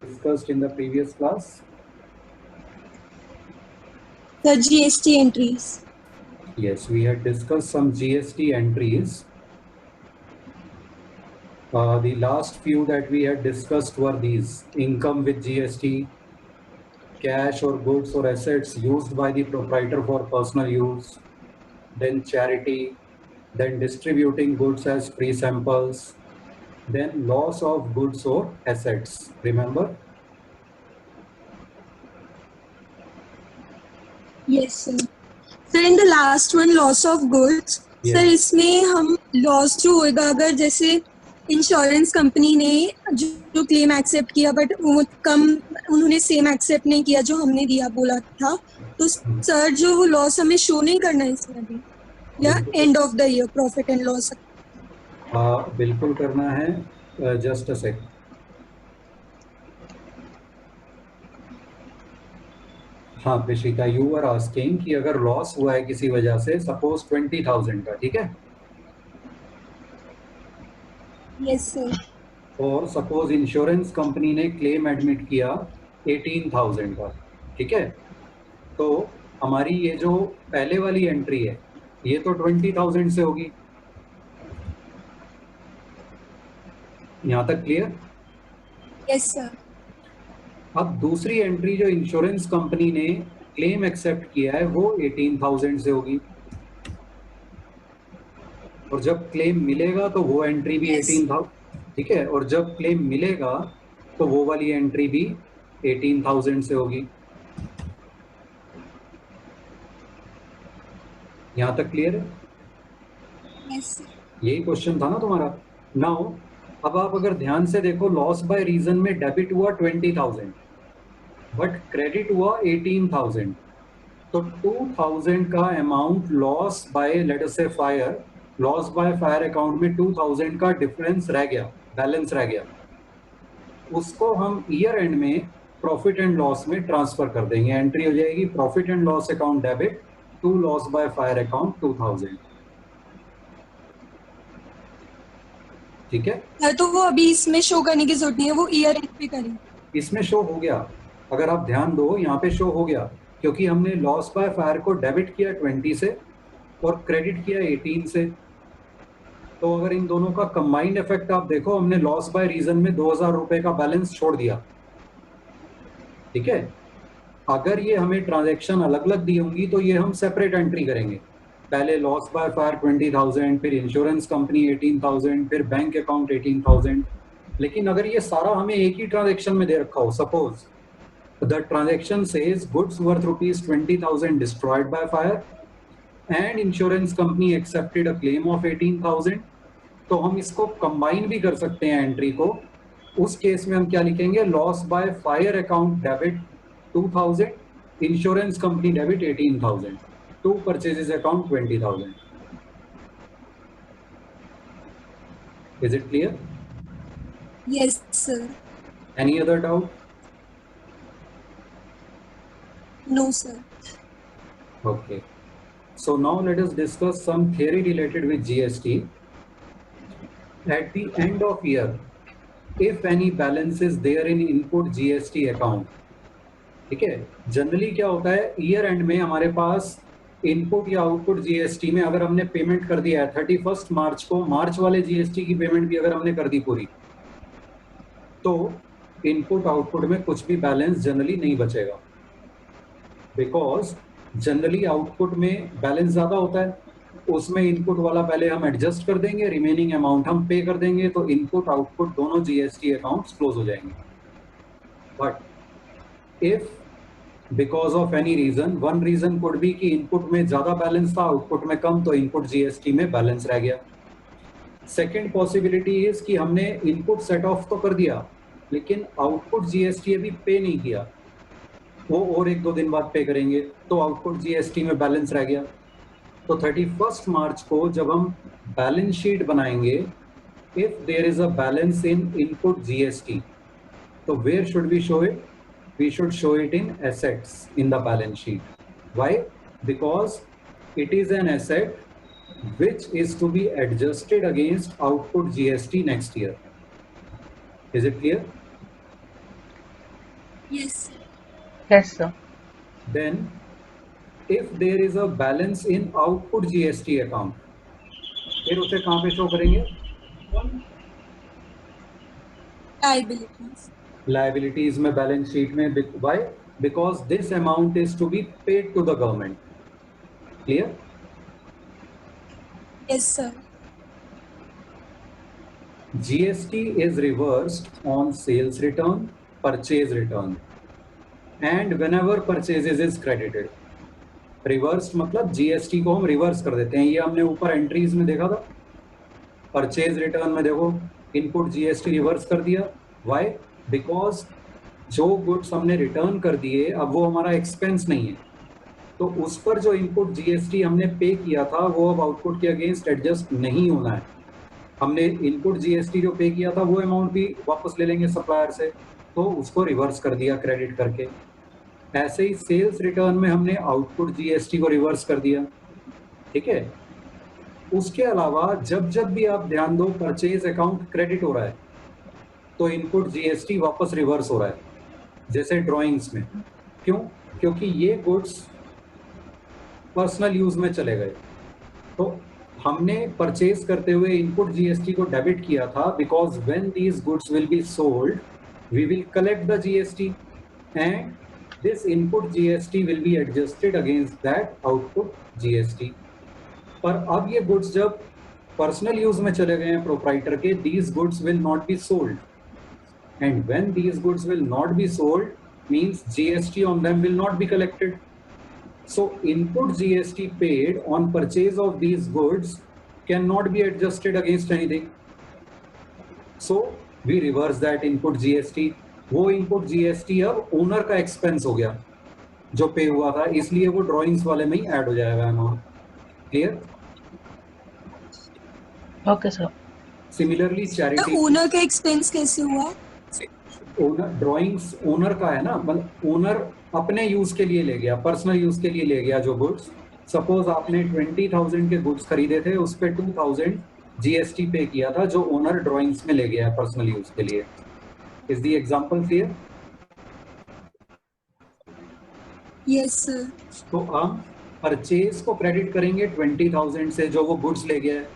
discussed in the previous class? The GST entries. Yes, we had discussed some GST entries. The last few that we had discussed were these: income with GST, cash or goods or assets used by the proprietor for personal use, then charity, then distributing goods as free samples, then loss of goods or assets. Remember? Yes, sir. Sir in the last one loss of goods sir Yes. इसमें हम loss जो होएगा अगर जैसे insurance company ने जो claim accept किया but वो कम उन्होंने सेम एक्सेप्ट नहीं किया जो हमने दिया बोला था तो सर जो वो लॉस हमें शो नहीं करना है इसमें अभी या end of the year profit and loss बिल्कुल करना है. जस्ट अ सेक. हाँ प्रिशिता, यू आर आस्किंग कि अगर लॉस हुआ है किसी वजह से, सपोज 20,000 का, ठीक है, यस सर और सपोज इंश्योरेंस कंपनी ने क्लेम एडमिट किया 18,000 का, ठीक है, तो हमारी ये जो पहले वाली एंट्री है ये तो 20,000 से होगी. यहां तक क्लियर? यस सर अब दूसरी एंट्री जो इंश्योरेंस कंपनी ने क्लेम एक्सेप्ट किया है वो 18,000 से होगी, और जब क्लेम मिलेगा तो वो एंट्री भी 18,000, ठीक है, और जब क्लेम मिलेगा तो वो वाली एंट्री भी 18,000 से होगी. यहां तक क्लियर है? यस यही क्वेश्चन था ना तुम्हारा. नाउ अब आप अगर ध्यान से देखो, लॉस बाय रीजन में डेबिट हुआ 20,000 बट क्रेडिट हुआ 18,000, तो 2,000 का amount loss by let us से fire, loss by fire account में 2,000 का डिफरेंस रह गया, बैलेंस रह गया. उसको हम ईयर एंड में प्रॉफिट एंड लॉस में ट्रांसफर कर देंगे. एंट्री हो जाएगी profit and loss account debit to loss by fire account 2,000. ठीक है, सर तो वो अभी इसमें शो करने की जरूरत नहीं है वो ईयर एंड पे करें. इसमें शो हो गया. अगर आप ध्यान दो यहाँ पे शो हो गया, क्योंकि हमने लॉस बाय फायर को डेबिट किया 20 से और क्रेडिट किया 18 से. तो अगर इन दोनों का कंबाइंड इफेक्ट आप देखो, हमने लॉस बाय रीजन में 2,000 रुपए का बैलेंस छोड़ दिया. ठीक है, अगर ये हमें ट्रांजैक्शन अलग अलग दी होंगी तो ये हम सेपरेट एंट्री करेंगे. पहले लॉस बाय फायर 20,000, फिर इंश्योरेंस कंपनी 18,000, फिर बैंक अकाउंट 18,000. लेकिन अगर ये सारा हमें एक ही ट्रांजैक्शन में दे रखा हो, suppose the transaction says goods worth rupees 20,000 destroyed by fire and insurance company accepted a claim of 18,000, तो हम इसको कंबाइन भी कर सकते हैं एंट्री को. उस केस में हम क्या लिखेंगे? Loss by fire account debit 2,000, insurance company debit 18,000, to purchases account 20,000. Is it clear? Yes sir. Any other doubt? No sir. Okay. So now let us discuss some theory related with GST. At the end of year, if any balance is there in input GST account, ठीक है, generally क्या होता है, year end में हमारे पास input या output GST में अगर हमने पेमेंट कर दिया है 31 मार्च को, मार्च वाले जीएसटी की पेमेंट भी अगर हमने कर दी पूरी, तो इनपुट आउटपुट में कुछ भी बैलेंस जनरली नहीं बचेगा. बिकॉज जनरली आउटपुट में बैलेंस ज्यादा होता है, उसमें इनपुट वाला पहले हम एडजस्ट कर देंगे, रिमेनिंग अमाउंट हम पे कर देंगे, तो इनपुट आउटपुट दोनों जीएसटी अकाउंट्स क्लोज हो जाएंगे. But if because of any reason, one reason could be कि इनपुट में ज्यादा बैलेंस था, आउटपुट में कम, तो इनपुट जीएसटी में बैलेंस रह गया. सेकेंड पॉसिबिलिटी इज कि हमने इनपुट सेट ऑफ तो कर दिया लेकिन आउटपुट जीएसटी अभी पे नहीं किया, वो और 1-2 दिन बाद पे करेंगे, तो आउटपुट जीएसटी में बैलेंस रह गया. तो 31 मार्च को जब हम बैलेंस शीट बनाएंगे, if there is a balance in input GST, तो where should we show it? We should show it in assets in the balance sheet. Why? Because it is an asset which is to be adjusted against output GST next year. Is it clear? Yes. Yes, sir. Then if there is a balance in output GST account, फिर उसे कहाँ पे show करेंगे? Liabilities. Liabilities में, balance sheet में. Why? Because this amount is to be paid to the government. Clear? Yes, sir. GST is reversed on sales return, purchase return, and whenever purchases is credited. Reverse मतलब GST को हम reverse कर देते हैं. ये हमने ऊपर एंट्रीज में देखा था. परचेज रिटर्न में देखो, इनपुट जीएसटी रिवर्स कर दिया. व्हाई? बिकॉज जो गुड्स हमने रिटर्न कर दिए अब वो हमारा एक्सपेंस नहीं है, तो उस पर जो इनपुट जीएसटी हमने पे किया था वो अब आउटपुट के अगेंस्ट एडजस्ट नहीं होना है. हमने इनपुट जीएसटी जो पे किया था वो अमाउंट भी वापस ले लेंगे सप्लायर से, तो उसको रिवर्स कर दिया क्रेडिट करके. ऐसे ही सेल्स रिटर्न में हमने आउटपुट जीएसटी को रिवर्स कर दिया. ठीक है. उसके अलावा जब जब भी आप ध्यान दो परचेज अकाउंट क्रेडिट हो रहा है तो इनपुट जीएसटी वापस रिवर्स हो रहा है, जैसे ड्राइंग्स में. क्यों? क्योंकि ये गुड्स पर्सनल यूज में चले गए, तो हमने परचेज करते हुए इनपुट जीएसटी को डेबिट किया था. Because when these goods will be sold we will collect the GST and this input GST will be adjusted against that output GST. पर अब ये गुड्स जब पर्सनल यूज में चले गए हैं प्रोप्राइटर के, these goods will not be sold, and when these goods will not be sold means GST on them will not be collected. So input GST paid on purchase of these goods cannot be adjusted against anything. So we reverse that input GST. वो input GST अब owner का expense हो गया जो पे हुआ था, इसलिए वो ड्राइंग्स वाले में ही ऐड हो जाएगा amount. Clear? Okay, sir. Similarly charity. Owner का एक्सपेंस कैसे हुआ? ओनर ड्राइंग्स ओनर का है ना, मतलब ओनर अपने यूज के लिए ले गया, पर्सनल यूज के लिए ले गया. जो गुड्स सपोज आपने 20,000 के गुड्स खरीदे थे, उस पे 2,000 जीएसटी पे किया था जो ओनर ड्राइंग्स में ले गया पर्सनल यूज के लिए. Is the example clear? Yes sir. तो हम परचेज को क्रेडिट करेंगे 20,000 से जो वो गुड्स ले गया है,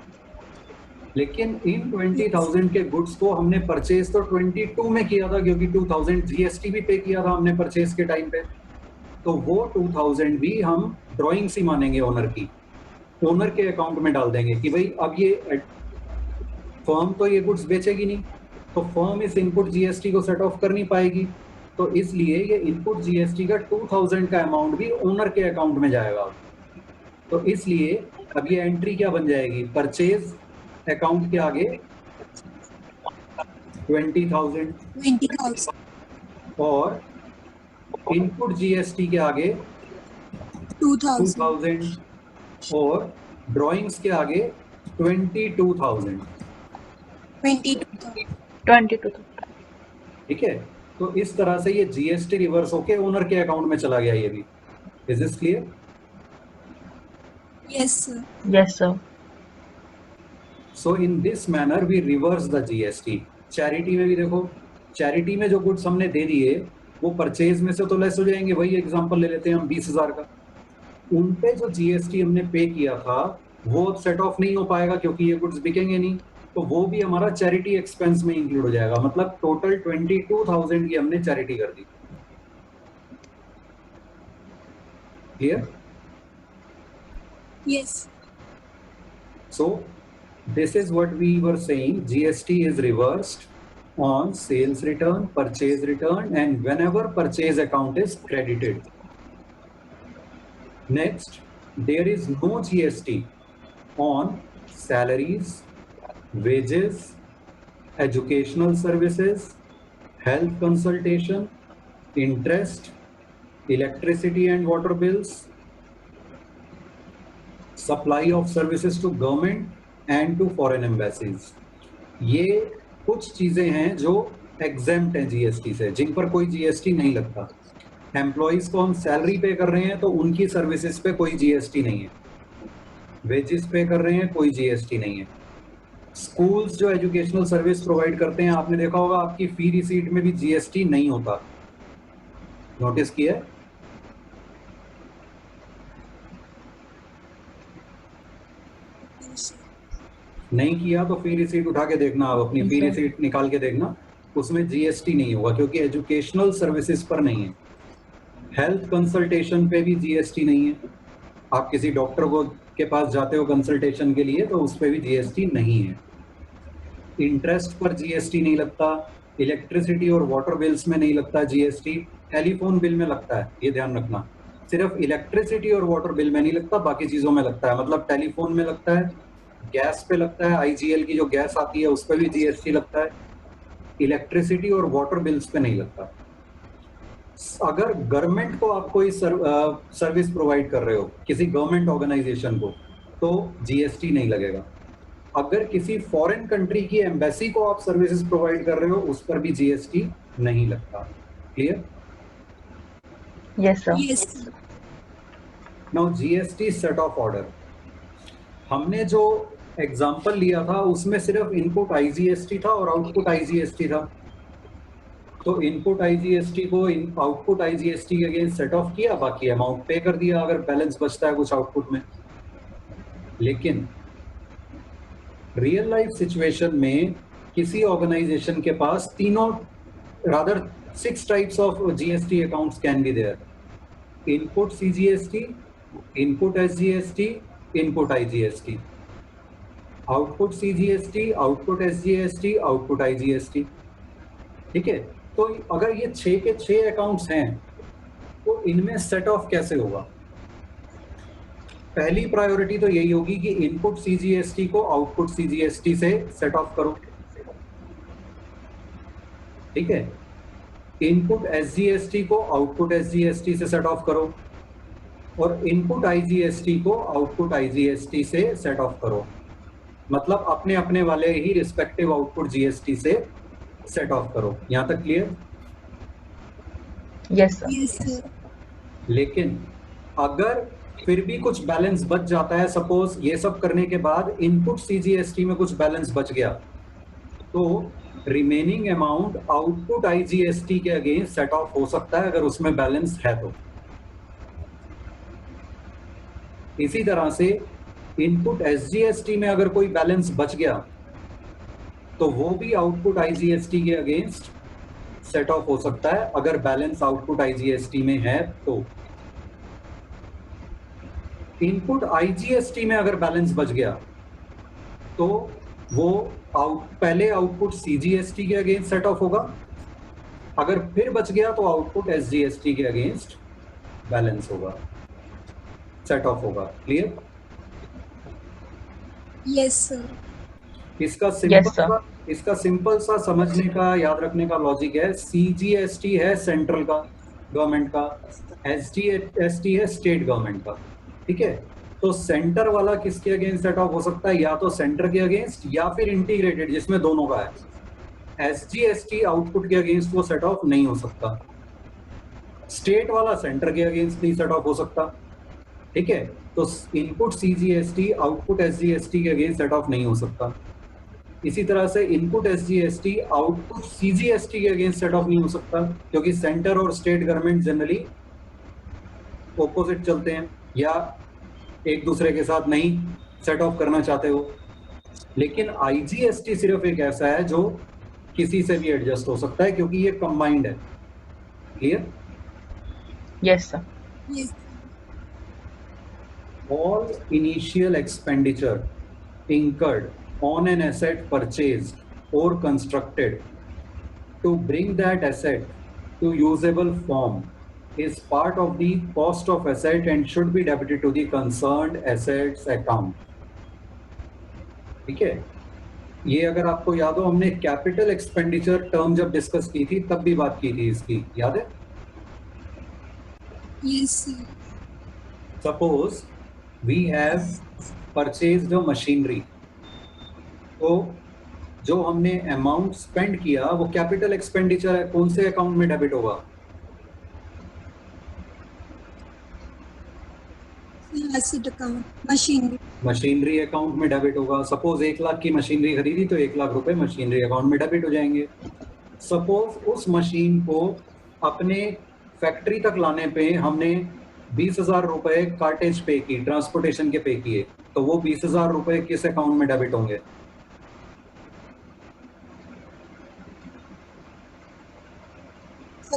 लेकिन इन 20,000 के गुड्स को हमने परचेज तो 22 में किया था क्योंकि 2,000 जीएसटी भी पे किया था हमने परचेज के टाइम पे, तो वो 2,000 भी हम ड्राइंग्स ही मानेंगे ओनर की, ओनर के अकाउंट में डाल देंगे कि भाई अब ये फर्म तो ये गुड्स बेचेगी नहीं, तो फर्म इस इनपुट जीएसटी को सेट ऑफ कर नहीं पाएगी, तो इसलिए ये इनपुट जीएसटी का 2,000 का अमाउंट भी ओनर के अकाउंट में जाएगा. तो इसलिए अब ये एंट्री क्या बन जाएगी? परचेज अकाउंट के आगे 20,000 और इनपुट जीएसटी के आगे 2,000 और ड्राइंग्स के आगे 22,000. 22,000. ठीक है. तो इस तरह से ये जीएसटी रिवर्स होके ओनर के अकाउंट में चला गया. ये भी. Is this clear? Yes sir. Yes, sir. So in this manner we reverse the GST. Charity में भी देखो, चैरिटी में जो गुड्स हमने दे दिए वो परचेज में से तो लेस हो जाएंगे. वही एग्जांपल ले लेते हैं हम 20,000 का, उन पे जो जीएसटी हमने पे किया था वो अब सेट ऑफ नहीं हो पाएगा क्योंकि ये गुड्स बिकेंगे नहीं, तो वो भी हमारा चैरिटी एक्सपेंस में इंक्लूड हो जाएगा. मतलब टोटल 22,000 की हमने चैरिटी कर दी. Clear? Yes. So this is what we were saying. GST is reversed on sales return, purchase return, and whenever purchase account is credited. Next, there is no GST on salaries, wages, educational services, health consultation, interest, electricity and water bills, supply of services to government and to foreign embassies. ये कुछ चीजें हैं जो exempt हैं GST से, जिन पर कोई GST नहीं लगता. एम्प्लॉइज को हम सैलरी पे कर रहे हैं तो उनकी सर्विसेज पे कोई जीएसटी नहीं है. वेजेस पे कर रहे हैं, कोई जीएसटी नहीं है. स्कूल्स जो एजुकेशनल सर्विस प्रोवाइड करते हैं, आपने देखा होगा आपकी फी रिसीट में भी जीएसटी नहीं होता. नोटिस किया है? नहीं किया तो फी रिसीट उठा के देखना, आप अपनी Yes, फी sir. रिसीट निकाल के देखना, उसमें जीएसटी नहीं होगा क्योंकि एजुकेशनल सर्विसेज पर नहीं है। हेल्थ कंसल्टेशन पे भी जीएसटी नहीं है। आप किसी डॉक्टर को के पास जाते हो कंसल्टेशन के लिए तो उस पे भी जीएसटी नहीं है। इंटरेस्ट पर जीएसटी नहीं लगता, इलेक्ट्रिसिटी और वाटर बिल्स में नहीं लगता जीएसटी, टेलीफोन बिल में लगता है, ये ध्यान रखना। सिर्फ इलेक्ट्रिसिटी और वाटर बिल में नहीं लगता, बाकी चीजों में लगता है। मतलब टेलीफोन में लगता है, गैस पे लगता है, आईजीएल की जो गैस आती है उस पर भी जीएसटी लगता है, इलेक्ट्रिसिटी और वाटर बिल्स पे नहीं लगता। अगर गवर्नमेंट को आप कोई सर्विस प्रोवाइड कर रहे हो किसी गवर्नमेंट ऑर्गेनाइजेशन को, तो जीएसटी नहीं लगेगा। अगर किसी फॉरेन कंट्री की एम्बेसी को आप सर्विसेज प्रोवाइड कर रहे हो उस पर भी जीएसटी नहीं लगता। Clear? Yes, sir. Yes, sir. Now GST set of order, हमने जो एग्जांपल लिया था उसमें सिर्फ इनपुट आईजीएसटी था और आउटपुट आईजीएसटी था। तो इनपुट आईजीएसटी को आउटपुट आईजीएसटी के अगेंस्ट सेट ऑफ किया, बाकी अमाउंट पे कर दिया अगर बैलेंस बचता है कुछ आउटपुट में। लेकिन रियल लाइफ सिचुएशन में किसी ऑर्गेनाइजेशन के पास तीनों, rather 6 types of GST accounts can be there: input CGST, input SGST, input IGST, output CGST, output SGST, output IGST. ठीक है, तो अगर ये 6 के 6 अकाउंट्स हैं तो इनमें सेट ऑफ कैसे होगा? पहली प्रायोरिटी तो यही होगी कि इनपुट सीजीएसटी को आउटपुट सीजीएसटी से सेट ऑफ करो। ठीक है, इनपुट एसजीएसटी को आउटपुट एसजीएसटी से सेट ऑफ करो और इनपुट आईजीएसटी को आउटपुट आईजीएसटी से सेट ऑफ करो। मतलब अपने अपने वाले ही रिस्पेक्टिव आउटपुट जीएसटी से सेट ऑफ करो। यहां तक clear? Yes, sir. Yes, sir. लेकिन अगर फिर भी कुछ बैलेंस बच जाता है, सपोज ये सब करने के बाद इनपुट सीजीएसटी में कुछ बैलेंस बच गया, तो रिमेनिंग अमाउंट आउटपुट आईजीएसटी के अगेंस्ट सेट ऑफ हो सकता है अगर उसमें बैलेंस है तो। इसी तरह से इनपुट एसजीएसटी में अगर कोई बैलेंस बच गया तो वो भी आउटपुट आईजीएसटी के अगेंस्ट सेट ऑफ हो सकता है अगर बैलेंस आउटपुट आईजीएसटी में है तो। इनपुट आईजीएसटी में अगर बैलेंस बच गया तो वो पहले आउटपुट सीजीएसटी के अगेंस्ट सेट ऑफ होगा, अगर फिर बच गया तो आउटपुट एसजीएसटी के अगेंस्ट बैलेंस होगा, सेट ऑफ होगा। क्लियर? Yes, sir. इसका सिंपल सा समझने का, याद रखने का लॉजिक है, सीजीएसटी है सेंट्रल का, गवर्नमेंट का, एसजीएसटी है स्टेट गवर्नमेंट का। ठीक है, तो सेंटर वाला किसके अगेंस्ट सेट ऑफ हो सकता है? या तो सेंटर के अगेंस्ट या फिर इंटीग्रेटेड जिसमें दोनों का है। एसजीएसटी आउटपुट के अगेंस्ट वो सेट ऑफ नहीं हो सकता, स्टेट वाला सेंटर के अगेंस्ट नहीं सेट ऑफ हो सकता। ठीक है, तो इनपुट सीजीएसटी आउटपुट एसजीएसटी के अगेंस्ट सेट ऑफ नहीं हो सकता। इसी तरह से इनपुट एसजीएसटी आउटपुट सीजीएसटी के अगेंस्ट सेट ऑफ नहीं हो सकता क्योंकि सेंटर और स्टेट गवर्नमेंट जनरली ऑपोजिट चलते हैं या एक दूसरे के साथ नहीं सेट ऑफ करना चाहते हो। लेकिन आईजीएसटी सिर्फ एक ऐसा है जो किसी से भी एडजस्ट हो सकता है क्योंकि ये कंबाइंड है। Clear? Yes, sir. Yes. All initial expenditure incurred on an asset purchased or constructed to bring that asset to usable form is part of the cost of asset and should be debited to the concerned assets account. ठीक है, ये अगर आपको याद हो हमने capital expenditure term जब discuss की थी तब भी बात की थी इसकी, याद है? Yes, sir. Suppose we have purchased a machinery, तो जो हमने अमाउंट स्पेंड किया वो कैपिटल एक्सपेंडिचर है, कौन से अकाउंट में डेबिट होगा? Asset account. Machinery. Machinery account में डेबिट होगा। सपोज 1 लाख की मशीनरी खरीदी तो 1 लाख रुपए मशीनरी अकाउंट में डेबिट हो जाएंगे। सपोज उस मशीन को अपने फैक्ट्री तक लाने पे हमने 20,000 रुपए कार्टेज पे की, ट्रांसपोर्टेशन के पे किए, तो वो 20,000 रुपए किस अकाउंट में डेबिट होंगे?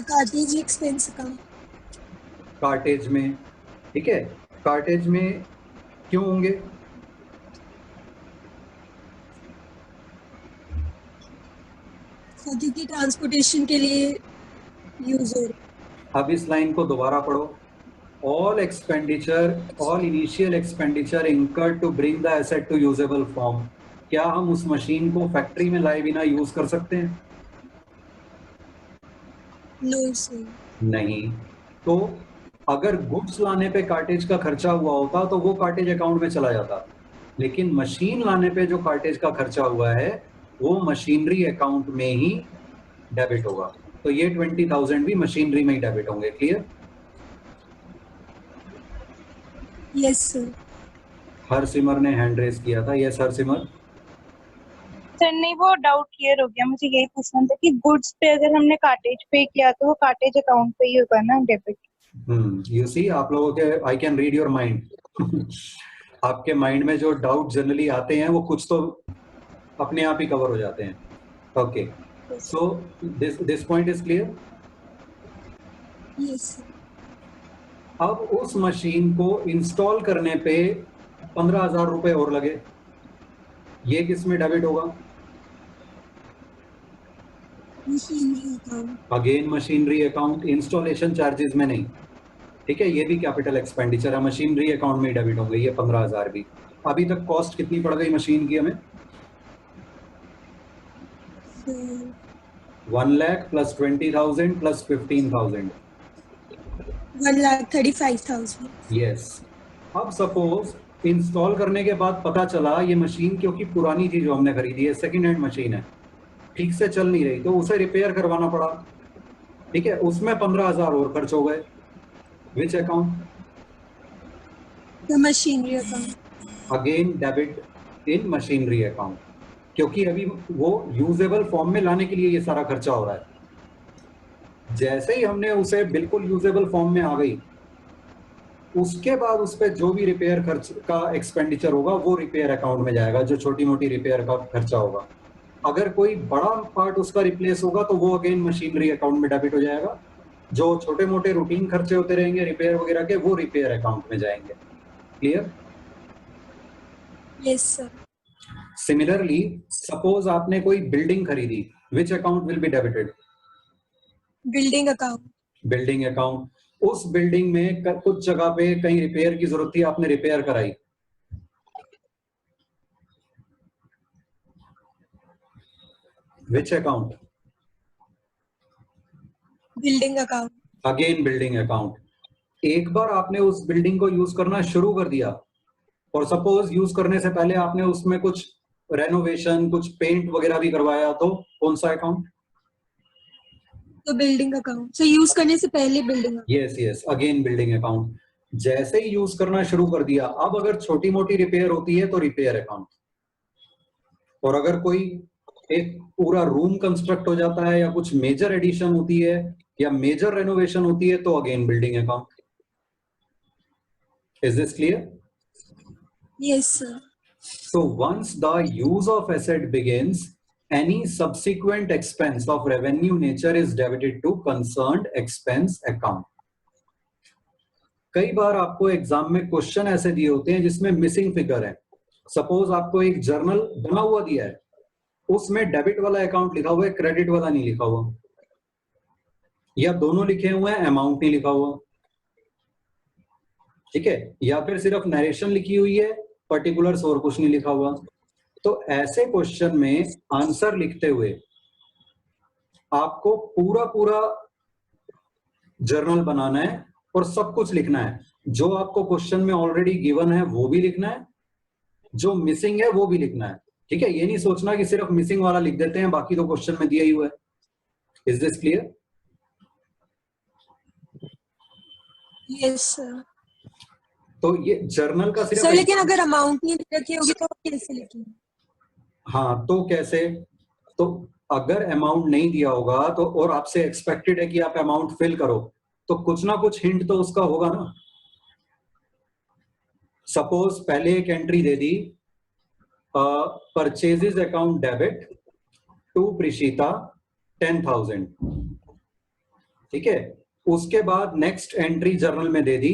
Cartridge expense account. कार्टेज में, ठीक है, कार्टेज में क्यों होंगे? क्योंकि ट्रांसपोर्टेशन के लिए यूज हो रहा अब इस लाइन को दोबारा पढ़ो। All initial expenditure incurred to bring the asset to usable form. क्या हम उस मशीन को फैक्ट्री में लाए बिना यूज कर सकते हैं? No sir. नहीं। तो अगर गुड्स लाने पे कार्टेज का खर्चा हुआ होता तो वो कार्टेज अकाउंट में चला जाता, लेकिन मशीन लाने पे जो कार्टेज का खर्चा हुआ है वो मशीनरी अकाउंट में ही डेबिट होगा। तो ये 20,000 भी मशीनरी में ही डेबिट होंगे। Clear? Yes sir. Harsimar ने हैंड रेस किया था। यस हर सिमर। सर नहीं, वो डाउट क्लियर हो गया। मुझे यही पूछना था कि गुड्स पे अगर हमने कार्टेज पे किया तो वो कार्टेज अकाउंट पे ही होगा ना डेबिट? यू सी, आप लोगों के, I can read your mind. आपके माइंड में जो डाउट जनरली आते हैं वो कुछ तो अपने आप ही कवर हो जाते हैं। Okay, so this point is clear. Yes sir. अब उस मशीन को इंस्टॉल करने पे 15,000 रुपए और लगे, ये किस में डेबिट होगा? Machinery account. Again machinery account, installation charges में नहीं। ठीक है, ये भी कैपिटल एक्सपेंडिचर है, मशीनरी अकाउंट में डेबिट होंगे ये 15,000 भी। अभी तक कॉस्ट कितनी पड़ गई मशीन की हमें? 1 लाख प्लस 20,000 प्लस 15,000, 1,35,000। यस। अब सपोज इंस्टॉल करने के बाद पता चला ये मशीन, क्योंकि पुरानी थी जो हमने खरीदी है, सेकेंड हैंड मशीन है, ठीक से चल नहीं रही, तो उसे रिपेयर करवाना पड़ा। ठीक है, उसमें 15,000 और खर्च हो गए। Which account? The machinery account. Again debit in machinery account, क्योंकि अभी वो यूजेबल फॉर्म में लाने के लिए ये सारा खर्चा हो रहा है। जैसे ही हमने उसे बिल्कुल यूजेबल फॉर्म में आ गई, उसके बाद उस पर जो भी रिपेयर खर्च का एक्सपेंडिचर होगा वो रिपेयर अकाउंट में जाएगा, जो छोटी मोटी रिपेयर का खर्चा होगा। अगर कोई बड़ा पार्ट उसका रिप्लेस होगा तो वो अगेन मशीनरी अकाउंट में डेबिट हो जाएगा। जो छोटे मोटे रूटीन खर्चे होते रहेंगे रिपेयर वगैरह के, वो रिपेयर अकाउंट में जाएंगे। Clear? Yes sir. Similarly suppose आपने कोई बिल्डिंग खरीदी, which account will be debited? Building account. Building account. उस बिल्डिंग में कुछ जगह पे कहीं रिपेयर की जरूरत थी, आपने रिपेयर कराई, which account? Building account. Again building account. एक बार आपने उस बिल्डिंग को यूज करना शुरू कर दिया, और सपोज यूज करने से पहले आपने उसमें कुछ रेनोवेशन, कुछ पेंट वगैरह भी करवाया, तो कौन सा अकाउंट? तो बिल्डिंग अकाउंट। सो यूज करने से पहले building account. Yes yes, again building account. जैसे ही यूज करना शुरू कर दिया, अब अगर छोटी मोटी रिपेयर होती है तो रिपेयर अकाउंट, और अगर कोई एक पूरा रूम कंस्ट्रक्ट हो जाता है या कुछ मेजर एडिशन होती है या मेजर रेनोवेशन होती है तो again building account. Is this clear? Yes sir. So once the use of asset begins, any subsequent expense of revenue nature is debited to concerned expense account. कई बार आपको exam में question ऐसे दिए होते हैं जिसमें मिसिंग फिगर है। Suppose आपको एक जर्नल बना हुआ दिया है, उसमें डेबिट वाला अकाउंट लिखा हुआ है, क्रेडिट वाला नहीं लिखा हुआ, या दोनों लिखे हुए हैं, अमाउंट नहीं लिखा हुआ। ठीक है, या फिर सिर्फ नरेशन लिखी हुई है, पर्टिकुलर्स और कुछ नहीं लिखा हुआ। तो ऐसे क्वेश्चन में आंसर लिखते हुए आपको पूरा पूरा जर्नल बनाना है और सब कुछ लिखना है। जो आपको क्वेश्चन में ऑलरेडी गिवन है वो भी लिखना है, जो मिसिंग है वो भी लिखना है। ठीक है, ये नहीं सोचना कि सिर्फ मिसिंग वाला लिख देते हैं, बाकी तो क्वेश्चन में दिया ही हुआ है। Is this clear? Yes sir. तो ये जर्नल का सिर्फ सर लेकिन अगर अमाउंट नहीं रखी होगी तो कैसे लिखेंगे? हाँ, तो कैसे? तो अगर अमाउंट नहीं दिया होगा तो, और आपसे एक्सपेक्टेड है कि आप अमाउंट फिल करो, तो कुछ ना कुछ हिंट तो उसका होगा ना। सपोज पहले एक एंट्री दे दी, purchases account debit to Prishita 10,000, ठीक है। उसके बाद नेक्स्ट एंट्री जर्नल में दे दी,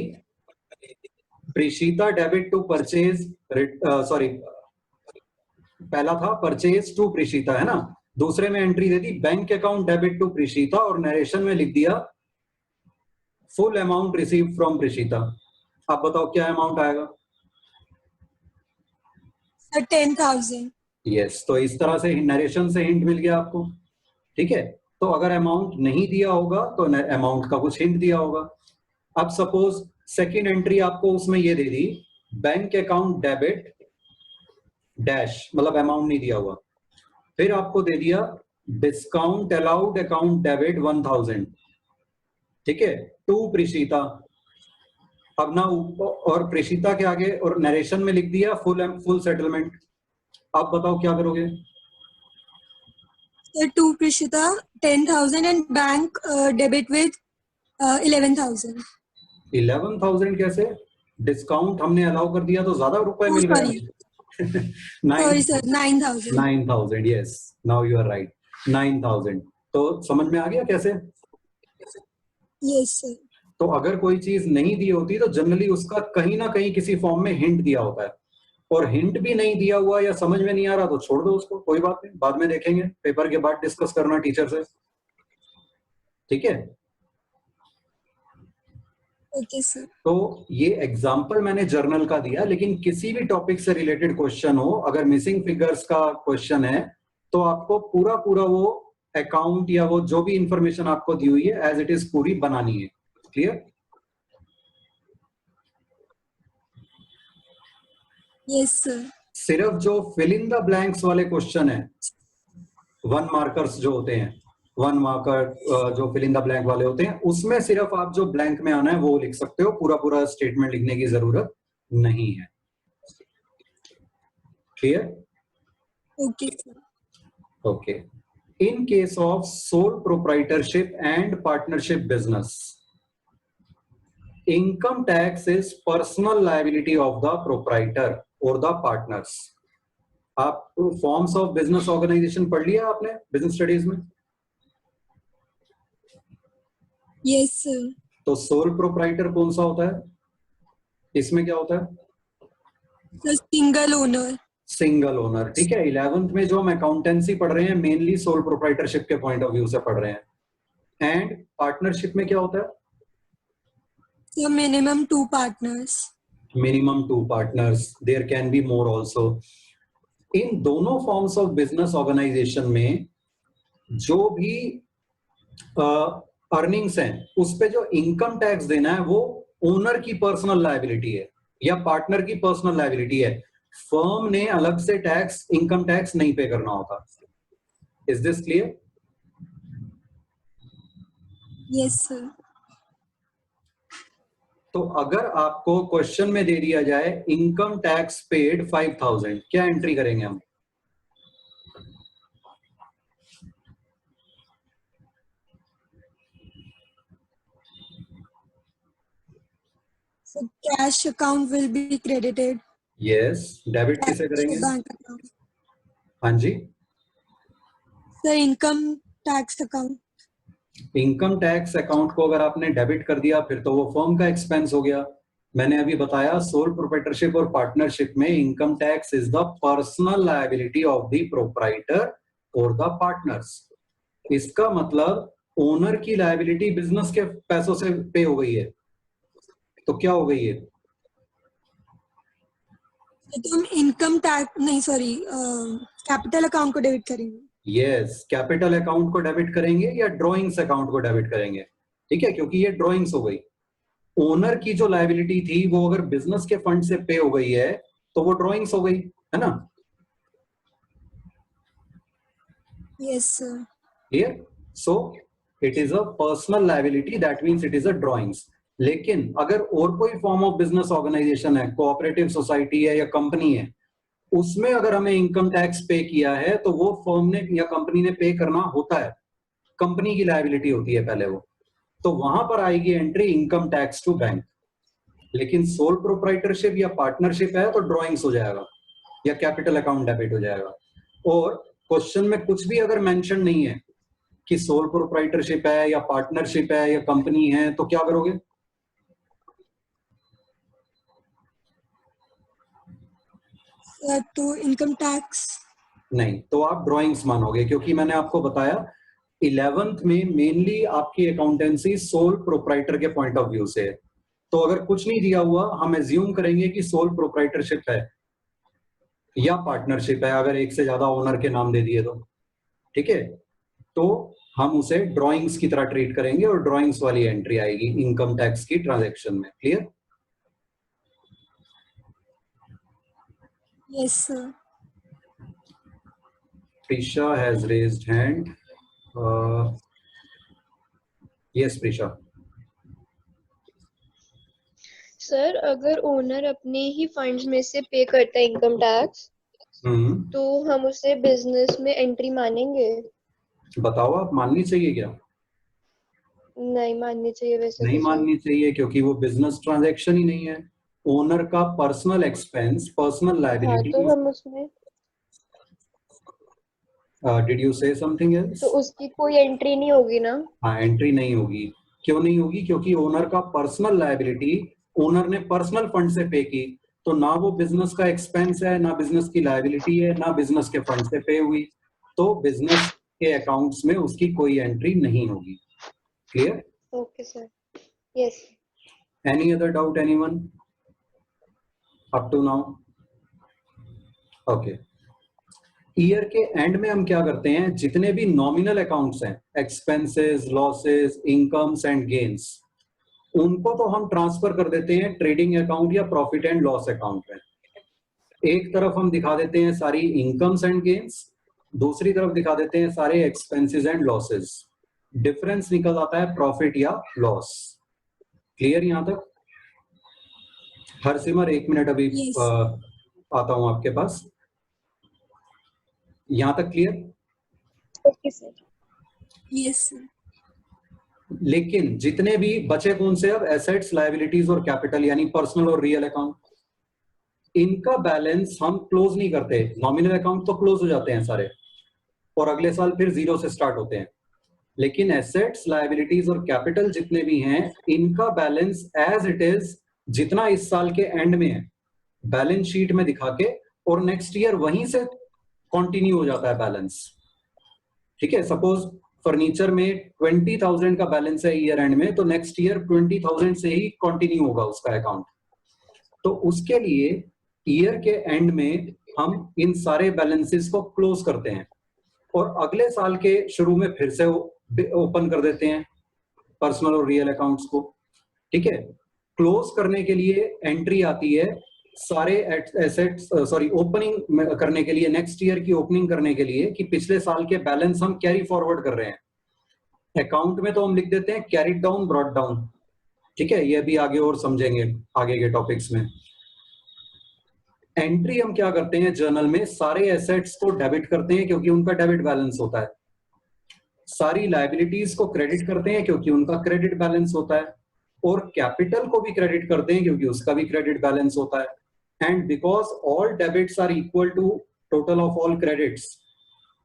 Prishita debit to purchase, sorry पहला था परचेज टू प्रिशिता, है ना। दूसरे में एंट्री दे दी bank account debit to Prishita, और नरेशन में लिख दिया full amount receive from Prishita. आप बताओ क्या अमाउंट आएगा? 10,000। यस, तो इस तरह से नरेशन से हिंट मिल गया आपको, ठीक है। तो अगर अमाउंट नहीं दिया होगा तो अमाउंट का कुछ हिंट दिया होगा। अब सपोज सेकंड एंट्री आपको उसमें ये दे दी, बैंक अकाउंट डेबिट डैश, मतलब अमाउंट नहीं दिया हुआ। फिर आपको दे दिया डिस्काउंट अलाउड अकाउंट डेबिट 1,000, ठीक है, टू प्रिशिता। अब ना और प्रिशिता के आगे और नरेशन में लिख दिया फुल सेटलमेंट। आप बताओ क्या करोगे? To Prishita 10,000 and bank debit with 11,000। 11,000 कैसे? डिस्काउंट हमने अलाउ कर दिया तो ज्यादा रुपए मिल गए। Sorry sir, 9,000। 9,000, yes, now you are right, 9,000। तो समझ में आ गया कैसे? Yes sir. तो अगर कोई चीज नहीं दी होती तो जनरली उसका कहीं ना कहीं किसी फॉर्म में हिंट दिया होता है, और हिंट भी नहीं दिया हुआ या समझ में नहीं आ रहा तो छोड़ दो उसको, कोई बात नहीं, बाद में देखेंगे, पेपर के बाद डिस्कस करना टीचर से, ठीक है। Okay sir. तो ये एग्जाम्पल मैंने जर्नल का दिया, लेकिन किसी भी टॉपिक से रिलेटेड क्वेश्चन हो, अगर मिसिंग फिगर्स का क्वेश्चन है तो आपको पूरा पूरा वो अकाउंट या वो जो भी इंफॉर्मेशन आपको दी हुई है एज इट इज पूरी बनानी है। क्लियर? Yes sir. सिर्फ जो फिल इन द ब्लैंक्स वाले क्वेश्चन है, 1 मार्कर्स जो होते हैं, 1 मार्कर जो फिल इन द ब्लैंक वाले होते हैं, उसमें सिर्फ आप जो ब्लैंक में आना है वो लिख सकते हो, पूरा पूरा स्टेटमेंट लिखने की जरूरत नहीं है। Clear? Okay sir. Okay. In case of sole proprietorship and partnership business, income tax is personal liability of the proprietor or the partners. आप फॉर्म्स ऑफ बिजनेस ऑर्गेनाइजेशन पढ़ लिया आपने बिजनेस स्टडीज में? Yes sir. तो sole proprietor कौन सा होता है? इसमें क्या होता है? Single owner. सिंगल ओनर, ठीक है। 11th में जो हम अकाउंटेंसी पढ़ रहे हैं मेनली सोल प्रोप्राइटरशिप के पॉइंट ऑफ व्यू से पढ़ रहे हैं। एंड पार्टनरशिप में क्या होता है? So minimum 2 partners. Minimum 2 partners, there can be more also. इन दोनों फॉर्म्स ऑफ बिजनेस ऑर्गेनाइजेशन में जो भी अर्निंग्स हैं उस पे जो इनकम टैक्स देना है वो ओनर की पर्सनल लायबिलिटी है या पार्टनर की पर्सनल लायबिलिटी है। फर्म ने अलग से टैक्स, इनकम टैक्स नहीं पे करना होता। Is this clear? Yes sir. तो अगर आपको क्वेश्चन में दे दिया जाए इनकम टैक्स पेड 5,000, क्या एंट्री करेंगे हम? So cash account will be credited. Yes, debit किसे करेंगे? Bank account. हाँ जी, sir income tax account. Income tax account को अगर आपने डेबिट कर दिया फिर तो वो फर्म का एक्सपेंस हो गया। मैंने अभी बताया सोल प्रोप्राइटरशिप और पार्टनरशिप में income tax is the personal liability of the proprietor और द पार्टनर्स। इसका मतलब ओनर की लायबिलिटी बिजनेस के पैसों से पे हो गई है, तो क्या हो गई है? तो हम इनकम टैक्स नहीं, सॉरी, कैपिटल अकाउंट को डेबिट करेंगे। यस, कैपिटल अकाउंट को डेबिट करेंगे या ड्रॉइंग्स अकाउंट को डेबिट करेंगे, ठीक है, क्योंकि ये ड्रॉइंग्स हो गई। ओनर की जो लायबिलिटी थी वो अगर बिजनेस के फंड से पे हो गई है तो वो ड्रॉइंग्स हो गई, है ना? Yes sir. Clear? So it is a personal liability, that means it is a drawings. लेकिन अगर और कोई फॉर्म ऑफ बिजनेस ऑर्गेनाइजेशन है, कोऑपरेटिव सोसाइटी है या कंपनी है, उसमें अगर हमें इनकम टैक्स पे किया है तो वो फर्म ने या कंपनी ने पे करना होता है, कंपनी की लायबिलिटी होती है पहले वो। तो वहां पर आएगी entry income tax to bank. लेकिन सोल प्रोप्राइटरशिप या पार्टनरशिप है तो ड्रॉइंग्स हो जाएगा या कैपिटल अकाउंट डेबिट हो जाएगा। और क्वेश्चन में कुछ भी अगर मेंशन नहीं है कि सोल प्रोप्राइटरशिप है या पार्टनरशिप है या कंपनी है तो क्या करोगे? तो इनकम टैक्स नहीं, तो आप ड्राइंग्स मानोगे, क्योंकि मैंने आपको बताया 11th में मेनली आपकी अकाउंटेंसी सोल प्रोप्राइटर के पॉइंट ऑफ व्यू से है। तो अगर कुछ नहीं दिया हुआ हम एज्यूम करेंगे कि सोल प्रोप्राइटरशिप है या पार्टनरशिप है, अगर एक से ज्यादा ओनर के नाम दे दिए तो, ठीक है, तो हम उसे ड्राइंग्स की तरह ट्रीट करेंगे और ड्राइंग्स वाली एंट्री आएगी इनकम टैक्स की ट्रांजैक्शन में। Clear? Yes sir. Prisha has raised hand. Yes, Prisha. Sir अगर ओनर अपने ही फंड्स में से पे करता है इनकम टैक्स, तो हम उसे बिजनेस में एंट्री मानेंगे? बताओ, आप माननी चाहिए क्या? नहीं माननी चाहिए वैसे। नहीं माननी चाहिए, क्योंकि वो बिजनेस ट्रांजैक्शन ही नहीं है। ओनर का पर्सनल एक्सपेंस, पर्सनल लायबिलिटी। तो हम उसमें डिड यू से समथिंग एल्स? तो उसकी कोई एंट्री नहीं होगी ना? हाँ, एंट्री नहीं होगी। क्यों नहीं होगी? क्योंकि ओनर का पर्सनल लायबिलिटी ओनर ने पर्सनल फंड से पे की, तो ना वो बिजनेस का एक्सपेंस है, ना बिजनेस की लायबिलिटी है, ना बिजनेस के फंड से पे हुई, तो बिजनेस के अकाउंट्स में उसकी कोई एंट्री नहीं होगी। Clear? Okay sir. Yes. Any other doubt, anyone up to now? Okay. Year के एंड में हम क्या करते हैं, जितने भी नॉमिनल अकाउंट्स हैं, expenses, losses, incomes and gains, उनको तो हम ट्रांसफर कर देते हैं ट्रेडिंग अकाउंट या प्रॉफिट एंड लॉस अकाउंट में। एक तरफ हम दिखा देते हैं सारी इनकम्स एंड गेन्स, दूसरी तरफ दिखा देते हैं सारे एक्सपेंसेस एंड लॉसेस। डिफरेंस निकल आता है प्रॉफिट या लॉस। क्लियर यहां तक? हर सिमर 1 मिनट अभी Yes. आता हूं आपके पास। यहां तक clear? Okay sir. Yes sir. लेकिन जितने भी बचे कौन से अब, एसेट्स, लायबिलिटीज और कैपिटल, यानी पर्सनल और रियल अकाउंट, इनका बैलेंस हम क्लोज नहीं करते। नॉमिनल अकाउंट तो क्लोज हो जाते हैं सारे और अगले साल फिर जीरो से स्टार्ट होते हैं, लेकिन एसेट्स, लायबिलिटीज और कैपिटल जितने भी हैं, इनका बैलेंस एज इट इज जितना इस साल के एंड में है बैलेंस शीट में दिखा के, और नेक्स्ट ईयर वहीं से कंटिन्यू हो जाता है बैलेंस। ठीक है, सपोज फर्नीचर में 20,000 का बैलेंस है ईयर एंड में, तो नेक्स्ट ईयर 20,000 से ही कंटिन्यू होगा उसका अकाउंट। तो उसके लिए ईयर के एंड में हम इन सारे बैलेंसेस को क्लोज करते हैं और अगले साल के शुरू में फिर से ओपन कर देते हैं पर्सनल और रियल अकाउंट्स को। ठीक है, क्लोज करने के लिए एंट्री आती है सारे एसेट्स, सॉरी ओपनिंग करने के लिए, नेक्स्ट ईयर की ओपनिंग करने के लिए कि पिछले साल के बैलेंस हम कैरी फॉरवर्ड कर रहे हैं। अकाउंट में तो हम लिख देते हैं कैरिड डाउन, ब्रॉट डाउन। ठीक है, ये भी आगे और समझेंगे आगे के टॉपिक्स में। एंट्री हम क्या करते हैं जर्नल में, सारे एसेट्स को डेबिट करते हैं क्योंकि उनका डेबिट बैलेंस होता है, सारी लायबिलिटीज को क्रेडिट करते हैं क्योंकि उनका क्रेडिट बैलेंस होता है, और कैपिटल को भी क्रेडिट करते हैं क्योंकि उसका भी क्रेडिट बैलेंस होता है। And because all debits are equal to total of all credits,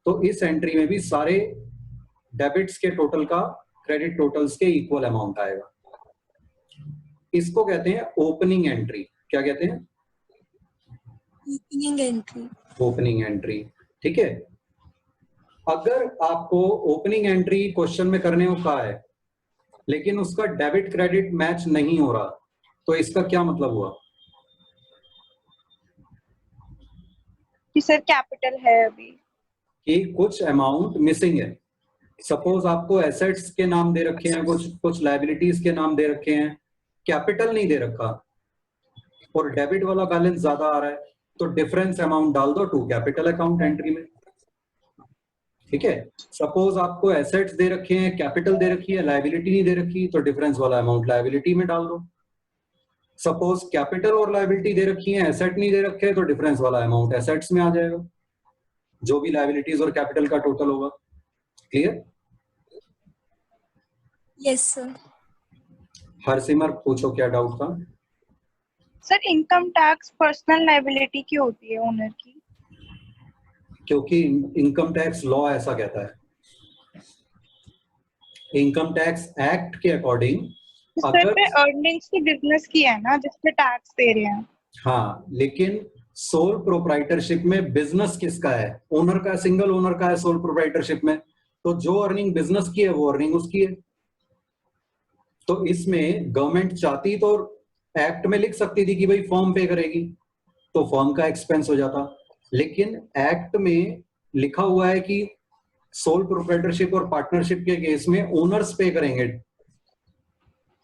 तो इस एंट्री में भी सारे डेबिट्स के टोटल का क्रेडिट टोटल्स के इक्वल अमाउंट आएगा। इसको कहते हैं ओपनिंग एंट्री। क्या कहते हैं? Opening entry. Opening entry. ठीक है, अगर आपको ओपनिंग एंट्री क्वेश्चन में करने को कहा है लेकिन उसका डेबिट क्रेडिट मैच नहीं हो रहा, तो इसका क्या मतलब हुआ? कि सर कैपिटल है अभी, कि कुछ अमाउंट मिसिंग है। सपोज आपको एसेट्स के नाम दे रखे हैं, कुछ लायबिलिटीज के नाम दे रखे हैं, कैपिटल नहीं दे रखा और डेबिट वाला बैलेंस ज्यादा आ रहा है, तो डिफरेंस अमाउंट डाल दो टू कैपिटल अकाउंट एंट्री में। ठीक है, सपोज आपको एसेट्स दे रखे हैं, कैपिटल दे रखी है, लायबिलिटी नहीं दे रखी, तो डिफरेंस वाला अमाउंट लायबिलिटी में डाल दो। सपोज कैपिटल और लायबिलिटी दे रखी है, एसेट नहीं दे रखे, तो डिफरेंस वाला अमाउंट एसेट्स में आ जाएगा, जो भी लायबिलिटीज और कैपिटल का टोटल होगा। क्लियर? Yes sir. हरसिमर पूछो क्या डाउट था। Sir income tax personal liability क्यों होती है ओनर की? क्योंकि इनकम टैक्स लॉ ऐसा कहता है। इनकम टैक्स एक्ट के अकॉर्डिंग सर अगर पे अर्निंग्स की बिजनेस की है ना, जिसपे टैक्स दे रहे हैं। हाँ, लेकिन सोल प्रोप्राइटरशिप में बिजनेस किसका है? ओनर का, सिंगल ओनर का है सोल प्रोप्राइटरशिप में। तो जो अर्निंग बिजनेस की है वो अर्निंग उसकी है। तो इसमें गवर्नमेंट चाहती तो एक्ट में लिख सकती थी कि भाई फर्म पे करेगी, तो फर्म का एक्सपेंस हो जाता। लेकिन एक्ट में लिखा हुआ है कि सोल प्रोप्राइटरशिप और पार्टनरशिप के केस में ओनर्स पे करेंगे,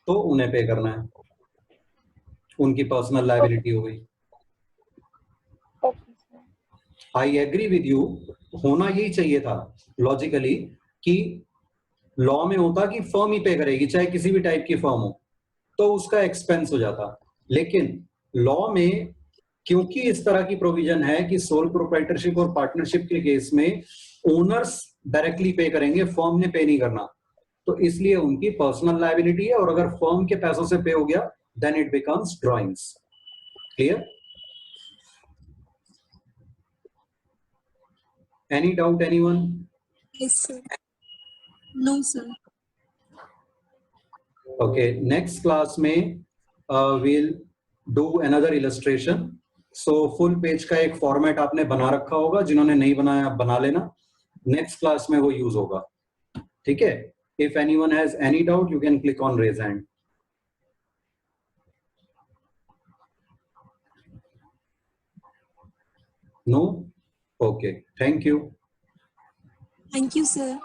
तो उन्हें पे करना है, उनकी पर्सनल लायबिलिटी हो गई। आई एग्री विद यू, होना यही चाहिए था लॉजिकली कि लॉ में होता कि फर्म ही पे करेगी, चाहे किसी भी टाइप की फर्म हो, तो उसका एक्सपेंस हो जाता। लेकिन लॉ में क्योंकि इस तरह की प्रोविजन है कि सोल प्रोप्राइटरशिप और पार्टनरशिप के केस में ओनर्स डायरेक्टली पे करेंगे, फर्म ने पे नहीं करना, तो इसलिए उनकी पर्सनल लायबिलिटी है। और अगर फर्म के पैसों से पे हो गया then it becomes drawings. Clear? Any doubt anyone? Yes sir. No sir. Okay, next class में we'll do another illustration. So full page का एक फॉर्मेट आपने बना रखा होगा, जिन्होंने नहीं बनाया आप बना लेना, नेक्स्ट क्लास में वो यूज होगा। ठीक है? If anyone has any doubt, you can click on raise hand. No? Okay, thank you. Thank you sir.